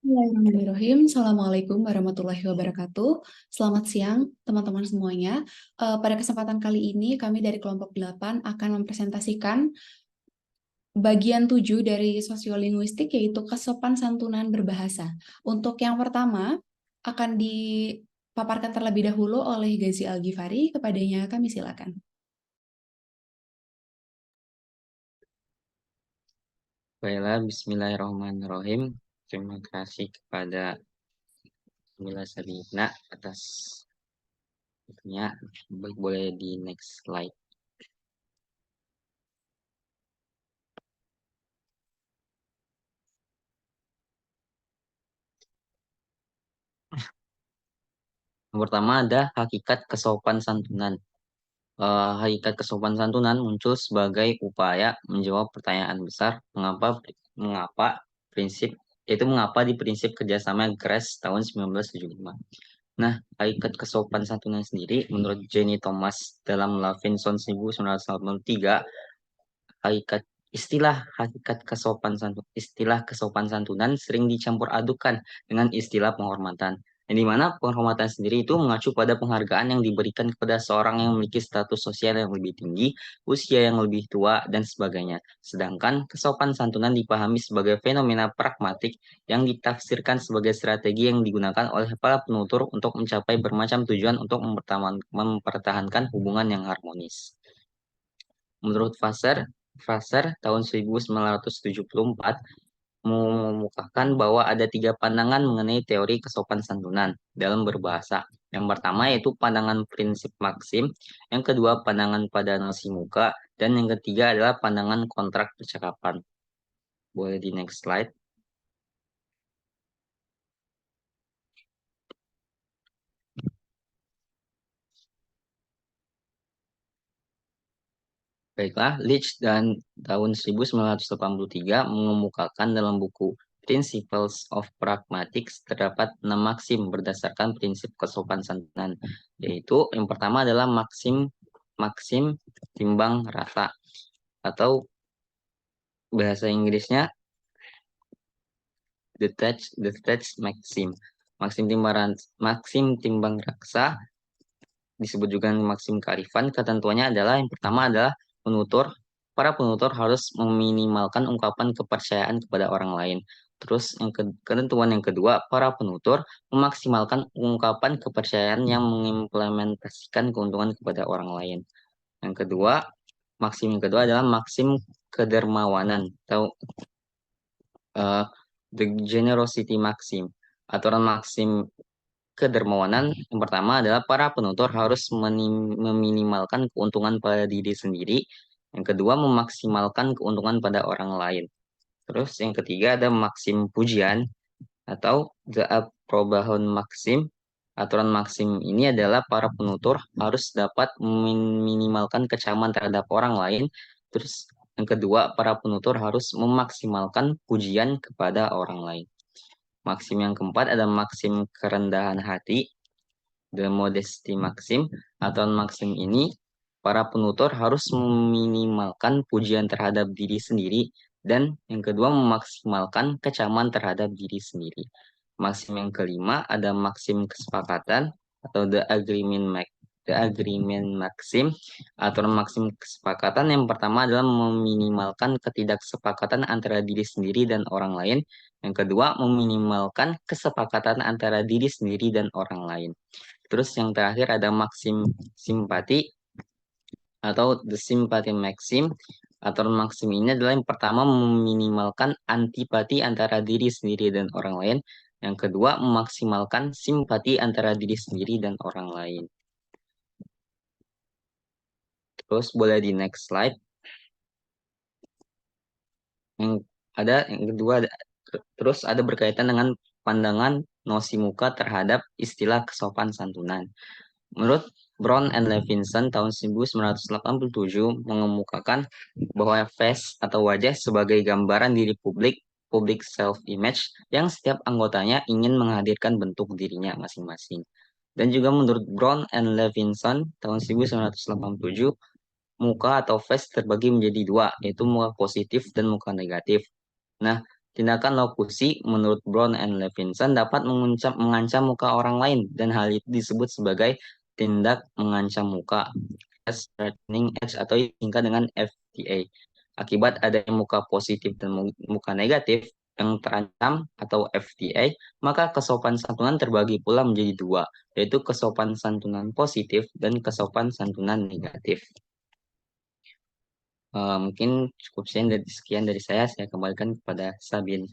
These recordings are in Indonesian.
Bismillahirrahmanirrahim. Assalamualaikum warahmatullahi wabarakatuh. Selamat siang, teman-teman semuanya. Pada kesempatan kali ini, kami dari kelompok 8 akan mempresentasikan bagian 7 dari sosiolinguistik, yaitu kesopan santunan berbahasa. Untuk yang pertama, akan dipaparkan terlebih dahulu oleh Gazi Al-Ghifari. Kepadanya kami silakan. Baiklah, Bismillahirrahmanirrahim. Terima kasih kepada Mila Sabina atas itunya. Boleh di next slide. Yang pertama ada hakikat kesopan santunan. Hakikat kesopan santunan muncul sebagai upaya menjawab pertanyaan besar mengapa prinsip mengapa di prinsip kerjasama GRAS tahun 1975. Nah, hakikat kesopan santunan sendiri menurut Jenny Thomas dalam Levinson 1983, hakikat istilah kesopan santunan sering dicampur adukan dengan istilah penghormatan. Yang dimana penghormatan sendiri itu mengacu pada penghargaan yang diberikan kepada seorang yang memiliki status sosial yang lebih tinggi, usia yang lebih tua, dan sebagainya. Sedangkan kesopan santunan dipahami sebagai fenomena pragmatik yang ditafsirkan sebagai strategi yang digunakan oleh para penutur untuk mencapai bermacam tujuan untuk mempertahankan hubungan yang harmonis. Menurut Fraser tahun 1974 mengemukakan bahwa ada 3 pandangan mengenai teori kesopan santunan dalam berbahasa. Yang pertama yaitu pandangan prinsip maksim, yang kedua pandangan pada nosi muka, dan yang ketiga adalah pandangan kontrak percakapan. Boleh di next slide. Baiklah, Leach dan tahun 1983 mengemukakan dalam buku Principles of Pragmatics terdapat 6 maksim berdasarkan prinsip kesopan santunan, yaitu yang pertama adalah maksim timbang rata, atau bahasa Inggrisnya detached maxim. Maksim timbang raksa disebut juga maksim kearifan. Ketentuannya adalah yang pertama adalah para penutur harus meminimalkan ungkapan kepercayaan kepada orang lain. Terus ketentuan yang kedua, para penutur memaksimalkan ungkapan kepercayaan yang mengimplementasikan keuntungan kepada orang lain. Yang kedua, maksim yang kedua adalah maksim kedermawanan atau the generosity maxim. Aturan maksim kedermawanan yang pertama adalah para penutur harus meminimalkan keuntungan pada diri sendiri. Yang kedua, memaksimalkan keuntungan pada orang lain. Terus yang ketiga ada maksim pujian atau the approbation maxim. Aturan maksim ini adalah para penutur harus dapat meminimalkan kecaman terhadap orang lain. Terus yang kedua, para penutur harus memaksimalkan pujian kepada orang lain. Maksim yang keempat ada maksim kerendahan hati, the modesty maxim. Atau maksim ini para penutur harus meminimalkan pujian terhadap diri sendiri, dan yang kedua memaksimalkan kecaman terhadap diri sendiri. Maksim yang kelima ada maksim kesepakatan atau the agreement maxim. Aturan maksim kesepakatan yang pertama adalah meminimalkan ketidaksepakatan antara diri sendiri dan orang lain. Yang kedua, meminimalkan kesepakatan antara diri sendiri dan orang lain. Terus yang terakhir ada maksim simpati atau the sympathy maxim. Aturan maksim ini adalah yang pertama meminimalkan antipati antara diri sendiri dan orang lain. Yang kedua, memaksimalkan simpati antara diri sendiri dan orang lain. Terus boleh di next slide. Yang kedua terus ada berkaitan dengan pandangan nosi muka terhadap istilah kesopan santunan. Menurut Brown and Levinson tahun 1987 mengemukakan bahwa face atau wajah sebagai gambaran diri public self-image yang setiap anggotanya ingin menghadirkan bentuk dirinya masing-masing. Dan juga menurut Brown and Levinson tahun 1987, muka atau face terbagi menjadi dua, yaitu muka positif dan muka negatif. Nah, Tindakan lokusi menurut Brown and Levinson dapat mengancam muka orang lain dan hal itu disebut sebagai tindak mengancam muka, threatening acts atau disingkat dengan FTA. Akibat adanya muka positif dan muka negatif yang terancam atau FTA, maka kesopanan santunan terbagi pula menjadi dua, yaitu kesopanan santunan positif dan kesopanan santunan negatif. Mungkin cukup sekian dari saya kembalikan kepada Sabin.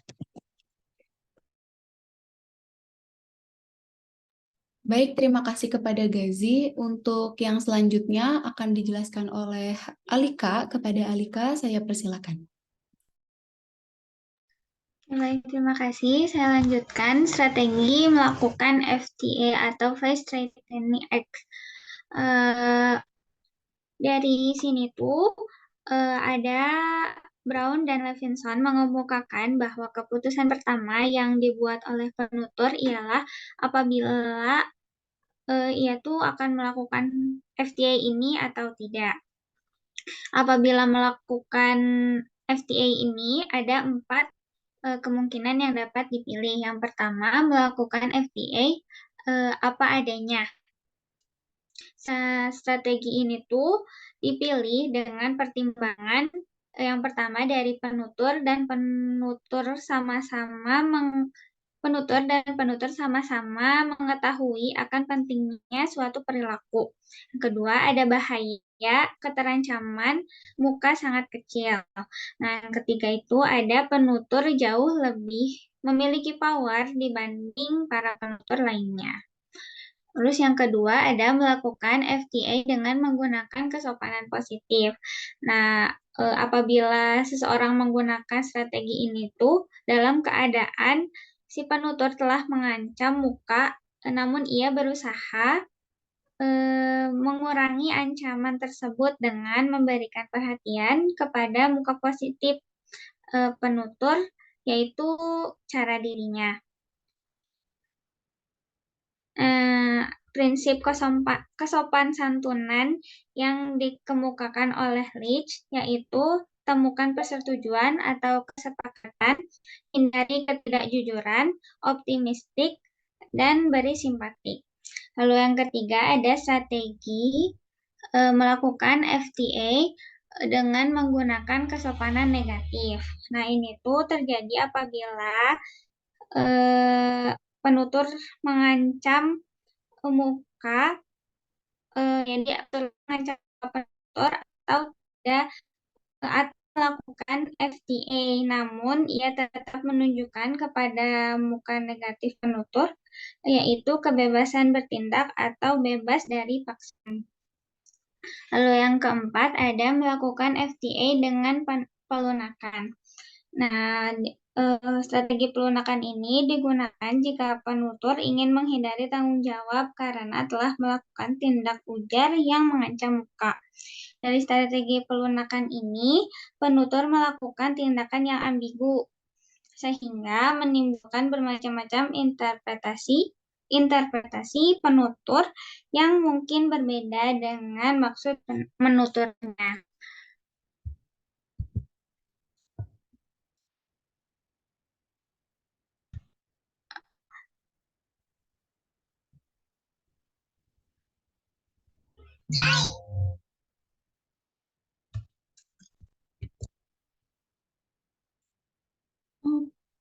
Baik, terima kasih kepada Gazi. Untuk yang selanjutnya akan dijelaskan oleh Alika. Kepada Alika, saya persilakan. Baik, terima kasih. Saya lanjutkan strategi melakukan FTA atau Face Threatening Act. Dari sini tuh ada Brown dan Levinson mengemukakan bahwa keputusan pertama yang dibuat oleh penutur ialah apabila ia tuh akan melakukan FTA ini atau tidak. Apabila melakukan FTA ini ada 4 kemungkinan yang dapat dipilih. Yang pertama, melakukan FTA apa adanya. Strategi ini tuh dipilih dengan pertimbangan yang pertama dari penutur dan penutur sama-sama mengetahui akan pentingnya suatu perilaku. Yang kedua, ada bahaya keterancaman muka sangat kecil. Nah, yang ketiga itu ada penutur jauh lebih memiliki power dibanding para penutur lainnya. Terus yang kedua ada melakukan FTA dengan menggunakan kesopanan positif. Nah, apabila seseorang menggunakan strategi ini tuh dalam keadaan si penutur telah mengancam muka, namun ia berusaha mengurangi ancaman tersebut dengan memberikan perhatian kepada muka positif penutur, yaitu cara dirinya. Prinsip kesopan santunan yang dikemukakan oleh Leach, yaitu temukan persetujuan atau kesepakatan, hindari ketidakjujuran, optimistik, dan beri simpati. Lalu yang ketiga ada strategi melakukan FTA dengan menggunakan kesopanan negatif. Nah, ini tuh terjadi apabila penutur mengancam muka, jadi mengancam penutur atau tidak atau melakukan FTA, namun ia tetap menunjukkan kepada muka negatif penutur, yaitu kebebasan bertindak atau bebas dari paksaan. Lalu yang keempat ada melakukan FTA dengan pelunakan. Nah, strategi pelunakan ini digunakan jika penutur ingin menghindari tanggung jawab karena telah melakukan tindak ujar yang mengancam muka. Dari strategi pelunakan ini, penutur melakukan tindakan yang ambigu, sehingga menimbulkan bermacam-macam interpretasi penutur yang mungkin berbeda dengan maksud penuturnya.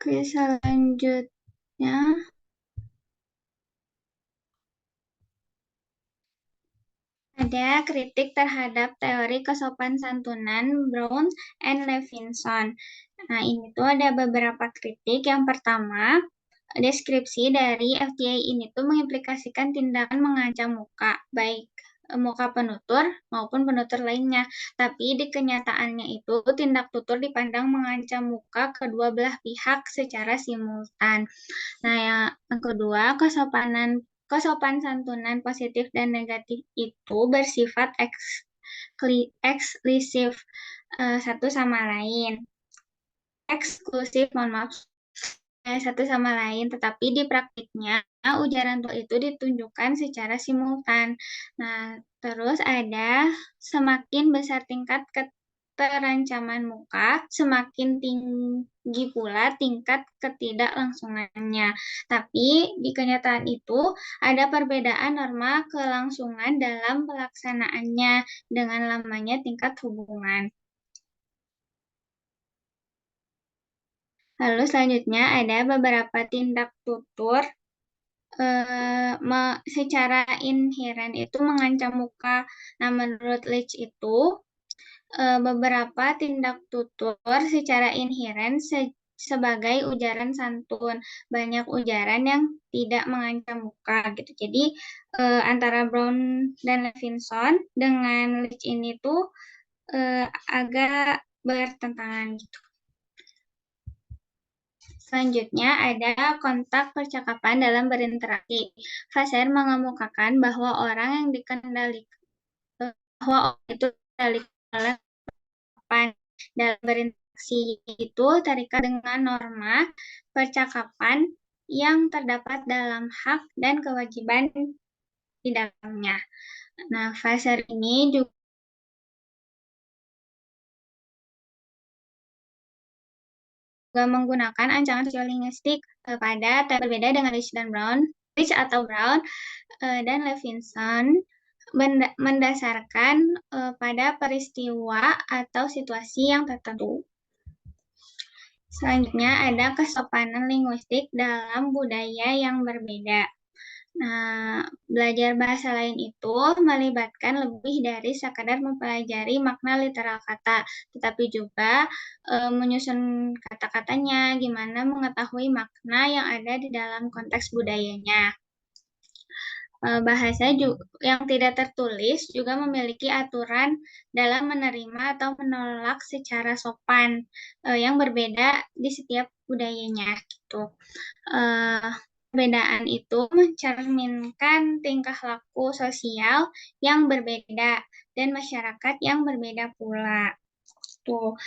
Oke, selanjutnya ada kritik terhadap teori kesopan santunan Brown and Levinson. Nah, ini tuh ada beberapa kritik. Yang pertama, deskripsi dari FTA ini tuh mengimplikasikan tindakan mengancam muka, baik muka penutur maupun penutur lainnya. Tapi di kenyataannya itu tindak tutur dipandang mengancam muka kedua belah pihak secara simultan. Nah, yang kedua, kesopan santunan positif dan negatif itu bersifat eksklusif satu sama lain. Eksklusif, mohon maaf, satu sama lain, tetapi di praktiknya ujaran tutur itu ditunjukkan secara simultan. Nah, terus ada semakin besar tingkat keterancaman muka, semakin tinggi pula tingkat ketidaklangsungannya. Tapi di kenyataan itu ada perbedaan norma kelangsungan dalam pelaksanaannya dengan lamanya tingkat hubungan. Lalu selanjutnya ada beberapa tindak tutur secara inheren itu mengancam muka. Nah, menurut Leach itu beberapa tindak tutur secara inheren sebagai ujaran santun. Banyak ujaran yang tidak mengancam muka gitu. Jadi antara Brown dan Levinson dengan Leach ini tuh agak bertentangan gitu. Selanjutnya ada kontak percakapan dalam berinteraksi. Vassar mengemukakan bahwa orang yang dikendalikan itu dikendalikan oleh percakapan dalam berinteraksi itu terikat dengan norma percakapan yang terdapat dalam hak dan kewajiban di dalamnya. Nah, Vassar ini juga menggunakan ancaman sosiolinguistik pada berbeda dengan Leach atau Brown dan Levinson mendasarkan pada peristiwa atau situasi yang tertentu. Selanjutnya ada kesopanan linguistik dalam budaya yang berbeda. Nah, belajar bahasa lain itu melibatkan lebih dari sekadar mempelajari makna literal kata, tetapi juga menyusun kata-katanya, gimana mengetahui makna yang ada di dalam konteks budayanya. Bahasa yang tidak tertulis juga memiliki aturan dalam menerima atau menolak secara sopan yang berbeda di setiap budayanya gitu. Perbedaan itu mencerminkan tingkah laku sosial yang berbeda dan masyarakat yang berbeda pula. Tuh,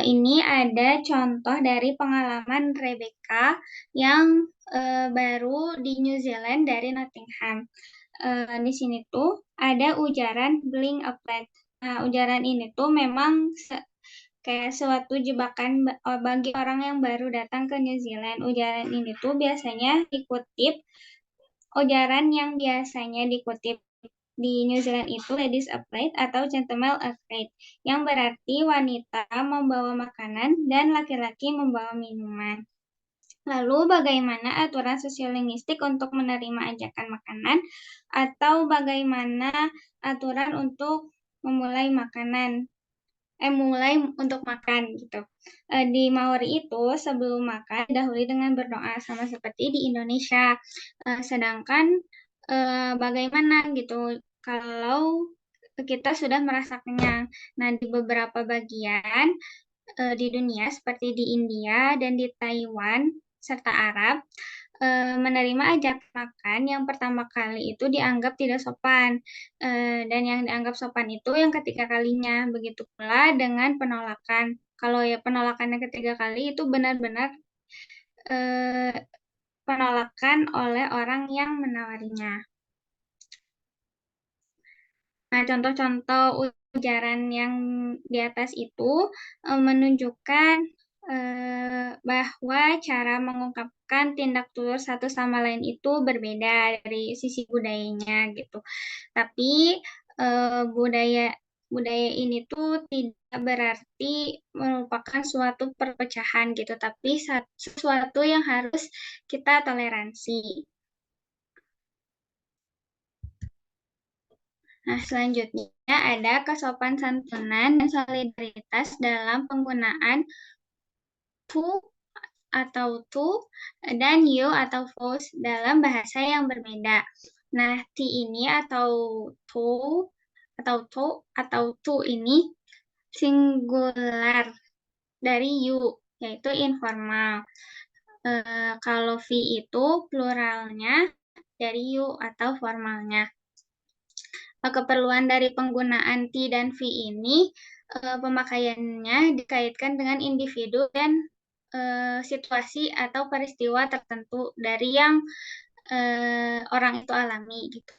ini ada contoh dari pengalaman Rebecca yang baru di New Zealand dari Nottingham. Di sini tuh ada ujaran bling a plate. Nah, ujaran ini tuh memang kayak suatu jebakan bagi orang yang baru datang ke New Zealand. Ujaran ini tuh biasanya dikutip, ujaran yang biasanya dikutip di New Zealand itu ladies a plate atau gentlemen a plate, yang berarti wanita membawa makanan dan laki-laki membawa minuman. Lalu bagaimana aturan sosiolinguistik untuk menerima ajakan makanan atau bagaimana aturan untuk memulai makanan? Mulai untuk makan gitu. Di Maori itu sebelum makan didahului dengan berdoa sama seperti di Indonesia. Sedangkan bagaimana gitu kalau kita sudah merasa kenyang. Nah, di beberapa bagian di dunia seperti di India dan di Taiwan serta Arab, menerima ajakan makan yang pertama kali itu dianggap tidak sopan, dan yang dianggap sopan itu yang ketiga kalinya. Begitu pula dengan penolakan. Kalau ya penolakan yang ketiga kali itu benar-benar penolakan oleh orang yang menawarinya. Nah, contoh-contoh ujaran yang di atas itu menunjukkan bahwa cara mengungkapkan tindak tulus satu sama lain itu berbeda dari sisi budayanya gitu. Tapi budaya ini tuh tidak berarti merupakan suatu perpecahan gitu, tapi sesuatu yang harus kita toleransi. Nah, selanjutnya ada kesopan santunan dan solidaritas dalam penggunaan tu atau tu dan you atau vos dalam bahasa yang berbeda. Nah, ti ini atau tu atau tu ini singular dari you, yaitu informal. Kalau vi itu pluralnya dari you atau formalnya. Keperluan dari penggunaan ti dan vi ini pemakaiannya dikaitkan dengan individu dan situasi atau peristiwa tertentu dari yang orang itu alami gitu.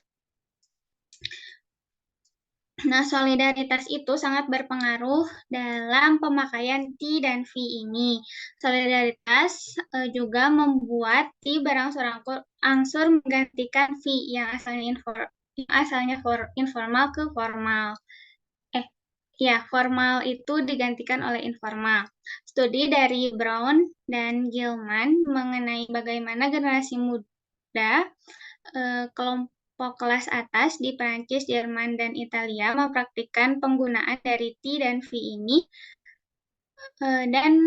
Nah, solidaritas itu sangat berpengaruh dalam pemakaian T dan V ini. Solidaritas juga membuat T berangsur-angsur menggantikan V yang asalnya informal ke formal. Formal itu digantikan oleh informal. Studi dari Brown dan Gilman mengenai bagaimana generasi muda kelompok kelas atas di Prancis, Jerman, dan Italia mempraktikkan penggunaan dari T dan V ini dan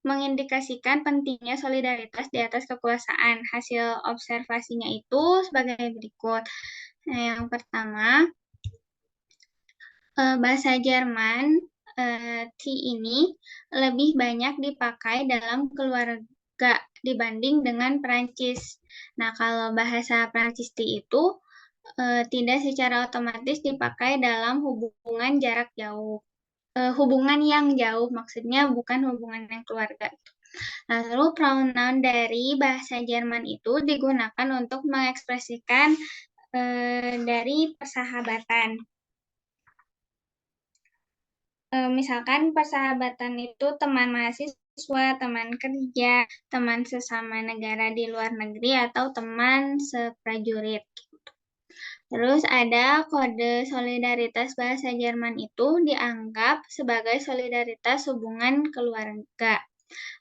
mengindikasikan pentingnya solidaritas di atas kekuasaan. Hasil observasinya itu sebagai berikut. Nah, yang pertama, bahasa Jerman T ini lebih banyak dipakai dalam keluarga dibanding dengan Perancis. Nah, kalau bahasa Perancis T itu tidak secara otomatis dipakai dalam hubungan jarak jauh. Hubungan yang jauh maksudnya bukan hubungan yang keluarga. Lalu pronoun dari bahasa Jerman itu digunakan untuk mengekspresikan dari persahabatan. Misalkan persahabatan itu teman mahasiswa, teman kerja, teman sesama negara di luar negeri, atau teman seprajurit. Terus ada kode solidaritas bahasa Jerman itu dianggap sebagai solidaritas hubungan keluarga.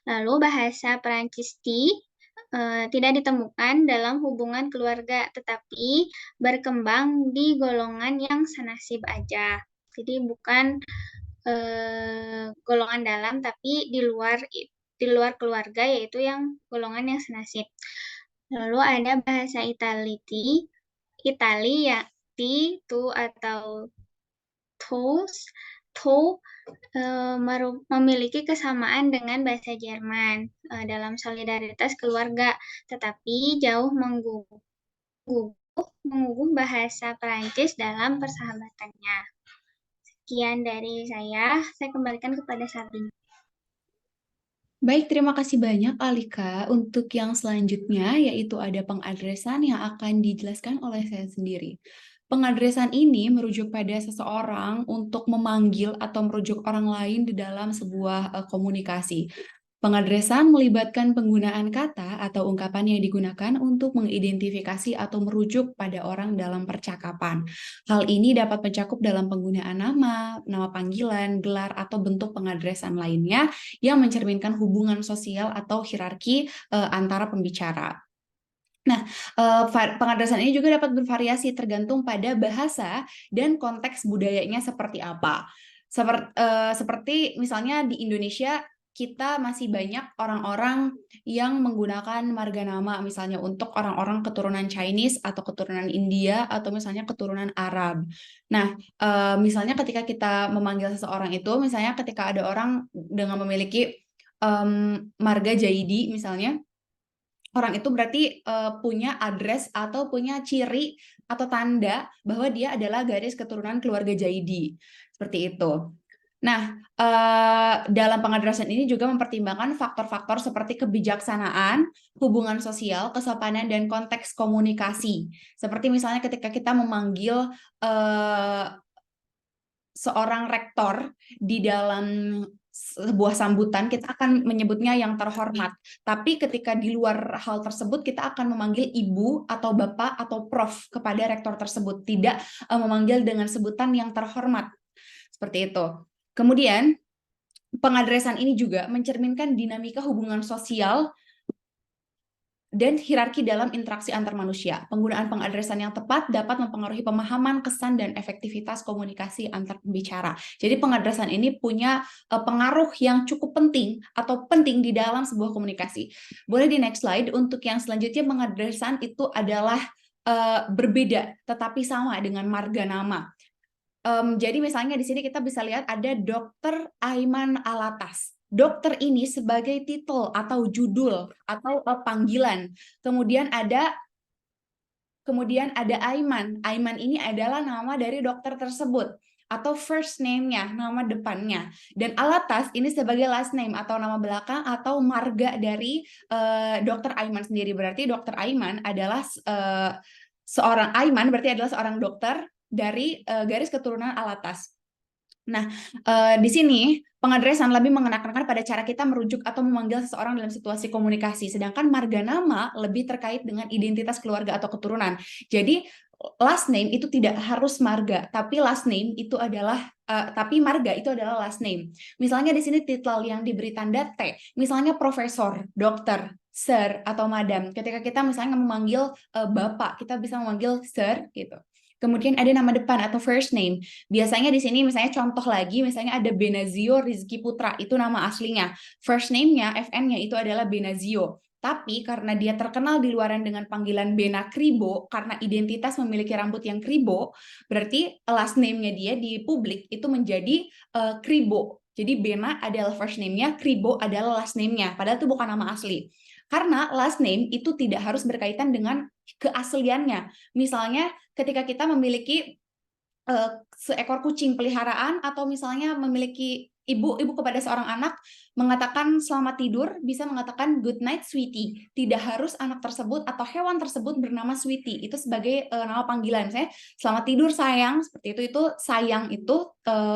Lalu bahasa Perancis tidak ditemukan dalam hubungan keluarga, tetapi berkembang di golongan yang senasib aja. Jadi bukan golongan dalam, tapi di luar keluarga, yaitu yang golongan yang senasib. Lalu ada bahasa Italia, tu atau tos, memiliki kesamaan dengan bahasa Jerman dalam solidaritas keluarga, tetapi jauh mengguguh bahasa Perancis dalam persahabatannya. Sekian dari saya kembalikan kepada Sabrina. Baik, terima kasih banyak Alika. Untuk yang selanjutnya yaitu ada pengadresan yang akan dijelaskan oleh saya sendiri. Pengadresan ini merujuk pada seseorang untuk memanggil atau merujuk orang lain di dalam sebuah komunikasi. Pengadresan melibatkan penggunaan kata atau ungkapan yang digunakan untuk mengidentifikasi atau merujuk pada orang dalam percakapan. Hal ini dapat mencakup dalam penggunaan nama, nama panggilan, gelar, atau bentuk pengadresan lainnya yang mencerminkan hubungan sosial atau hierarki antara pembicara. Nah, pengadresan ini juga dapat bervariasi tergantung pada bahasa dan konteks budayanya seperti apa. Seperti misalnya di Indonesia, kita masih banyak orang-orang yang menggunakan marga nama, misalnya untuk orang-orang keturunan Chinese atau keturunan India atau misalnya keturunan Arab. Nah, misalnya ketika kita memanggil seseorang itu, misalnya ketika ada orang dengan memiliki marga Jaidi misalnya, orang itu berarti punya address atau punya ciri atau tanda bahwa dia adalah garis keturunan keluarga Jaidi. Seperti itu. Nah, dalam pengadresan ini juga mempertimbangkan faktor-faktor seperti kebijaksanaan, hubungan sosial, kesopanan, dan konteks komunikasi. Seperti misalnya ketika kita memanggil seorang rektor di dalam sebuah sambutan, kita akan menyebutnya yang terhormat. Tapi ketika di luar hal tersebut, kita akan memanggil ibu atau bapak atau prof kepada rektor tersebut. Tidak memanggil dengan sebutan yang terhormat. Seperti itu. Kemudian, pengadresan ini juga mencerminkan dinamika hubungan sosial dan hierarki dalam interaksi antar manusia. Penggunaan pengadresan yang tepat dapat mempengaruhi pemahaman, kesan, dan efektivitas komunikasi antar pembicara. Jadi pengadresan ini punya pengaruh yang cukup penting atau penting di dalam sebuah komunikasi. Boleh di next slide. Untuk yang selanjutnya, pengadresan itu adalah berbeda tetapi sama dengan marga nama. Jadi misalnya di sini kita bisa lihat ada Dr. Aiman Alatas. Dokter ini sebagai titel atau judul atau panggilan. Kemudian ada Aiman. Aiman ini adalah nama dari dokter tersebut atau first name-nya, nama depannya. Dan Alatas ini sebagai last name atau nama belakang atau marga dari Dr. Aiman sendiri. Berarti Dr. Aiman adalah seorang dokter dari garis keturunan alatas. Nah, di sini pengadresan lebih mengenakan pada cara kita merujuk atau memanggil seseorang dalam situasi komunikasi, sedangkan marga nama lebih terkait dengan identitas keluarga atau keturunan. Jadi last name itu tidak harus marga, tapi last name itu adalah tapi marga itu adalah last name. Misalnya di sini titel yang diberi tanda T, misalnya profesor, dokter, sir atau madam. Ketika kita misalnya memanggil bapak, kita bisa memanggil sir gitu. Kemudian ada nama depan atau first name. Biasanya di sini misalnya contoh lagi, misalnya ada Benazio Rizky Putra, itu nama aslinya. First name-nya, FN-nya itu adalah Benazio. Tapi karena dia terkenal di luaran dengan panggilan Bena Kribo, karena identitas memiliki rambut yang kribo, berarti last name-nya dia di publik itu menjadi Kribo. Jadi Bena adalah first name-nya, Kribo adalah last name-nya. Padahal itu bukan nama asli. Karena last name itu tidak harus berkaitan dengan keasliannya. Misalnya ketika kita memiliki seekor kucing peliharaan atau misalnya memiliki ibu kepada seorang anak mengatakan selamat tidur, bisa mengatakan good night sweetie. Tidak harus anak tersebut atau hewan tersebut bernama sweetie. Itu sebagai nama panggilan. Saya selamat tidur sayang, seperti itu sayang itu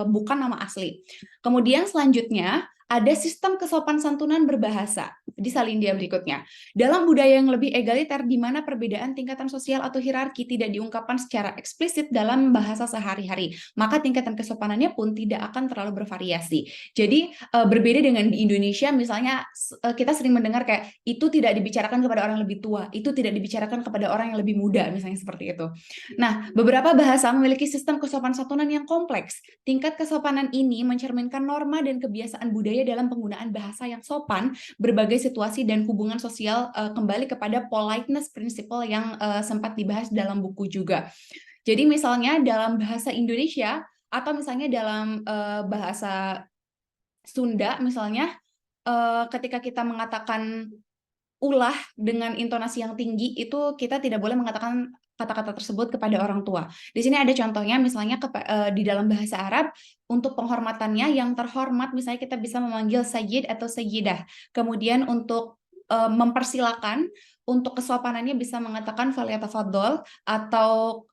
bukan nama asli. Kemudian selanjutnya ada sistem kesopan santunan berbahasa di salindia berikutnya. Dalam budaya yang lebih egaliter, di mana perbedaan tingkatan sosial atau hierarki tidak diungkapkan secara eksplisit dalam bahasa sehari-hari, maka tingkatan kesopanannya pun tidak akan terlalu bervariasi. Jadi berbeda dengan di Indonesia, misalnya kita sering mendengar kayak itu tidak dibicarakan kepada orang yang lebih tua, itu tidak dibicarakan kepada orang yang lebih muda, misalnya seperti itu. Nah, beberapa bahasa memiliki sistem kesopan santunan yang kompleks. Tingkat kesopanan ini mencerminkan norma dan kebiasaan budaya dalam penggunaan bahasa yang sopan, berbagai situasi dan hubungan sosial, kembali kepada politeness principle yang sempat dibahas dalam buku juga. Jadi misalnya dalam bahasa Indonesia atau misalnya dalam bahasa Sunda misalnya, ketika kita mengatakan ulah dengan intonasi yang tinggi, itu kita tidak boleh mengatakan kata-kata tersebut kepada orang tua. Di sini ada contohnya, misalnya di dalam bahasa Arab, untuk penghormatannya yang terhormat, misalnya kita bisa memanggil sayyid atau sayyidah. Kemudian untuk mempersilakan, untuk kesopanannya bisa mengatakan falyatafaddol, atau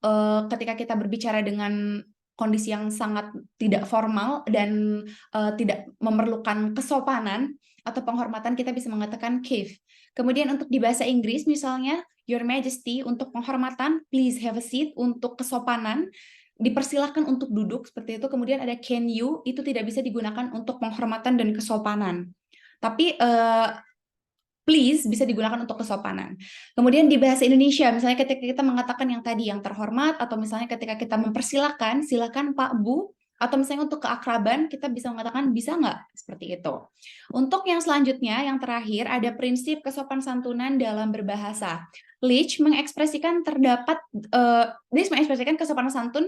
ketika kita berbicara dengan kondisi yang sangat tidak formal dan tidak memerlukan kesopanan atau penghormatan, kita bisa mengatakan kaif. Kemudian untuk di bahasa Inggris misalnya Your Majesty untuk penghormatan, please have a seat untuk kesopanan, dipersilahkan untuk duduk seperti itu. Kemudian ada can you, itu tidak bisa digunakan untuk penghormatan dan kesopanan. Tapi please bisa digunakan untuk kesopanan. Kemudian di bahasa Indonesia, misalnya ketika kita mengatakan yang tadi yang terhormat, atau misalnya ketika kita mempersilahkan, silakan Pak Bu, atau misalnya untuk keakraban, kita bisa mengatakan bisa nggak? Seperti itu. Untuk yang selanjutnya, yang terakhir, ada prinsip kesopan santunan dalam berbahasa. Leach mengekspresikan mengekspresikan kesopanan santun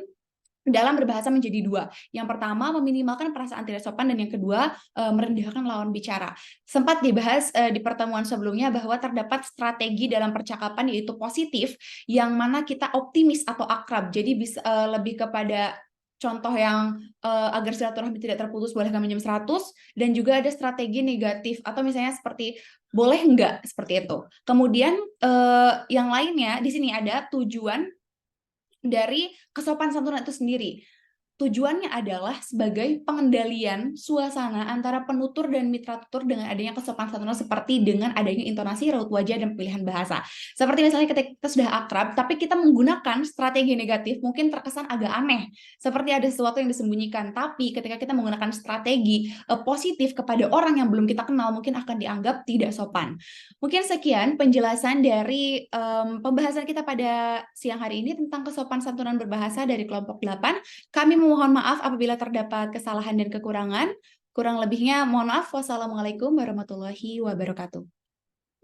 dalam berbahasa menjadi dua. Yang pertama, meminimalkan perasaan tidak sopan, dan yang kedua, merendahkan lawan bicara. Sempat dibahas di pertemuan sebelumnya bahwa terdapat strategi dalam percakapan yaitu positif, yang mana kita optimis atau akrab. Jadi bisa lebih kepada contoh yang agar silaturahmi tidak terputus, boleh kami jam 100, dan juga ada strategi negatif atau misalnya seperti boleh enggak, seperti itu. Kemudian yang lainnya di sini ada tujuan dari kesopan santunan itu sendiri. Tujuannya adalah sebagai pengendalian suasana antara penutur dan mitra tutur dengan adanya kesopan santunan, seperti dengan adanya intonasi, raut wajah, dan pilihan bahasa. Seperti misalnya ketika kita sudah akrab, tapi kita menggunakan strategi negatif, mungkin terkesan agak aneh, seperti ada sesuatu yang disembunyikan. Tapi ketika kita menggunakan strategi positif kepada orang yang belum kita kenal, mungkin akan dianggap tidak sopan. Mungkin sekian penjelasan dari pembahasan kita pada siang hari ini tentang kesopan santunan berbahasa dari kelompok 8. Kami mohon maaf apabila terdapat kesalahan dan kekurangan. Kurang lebihnya mohon maaf. Wassalamualaikum warahmatullahi wabarakatuh.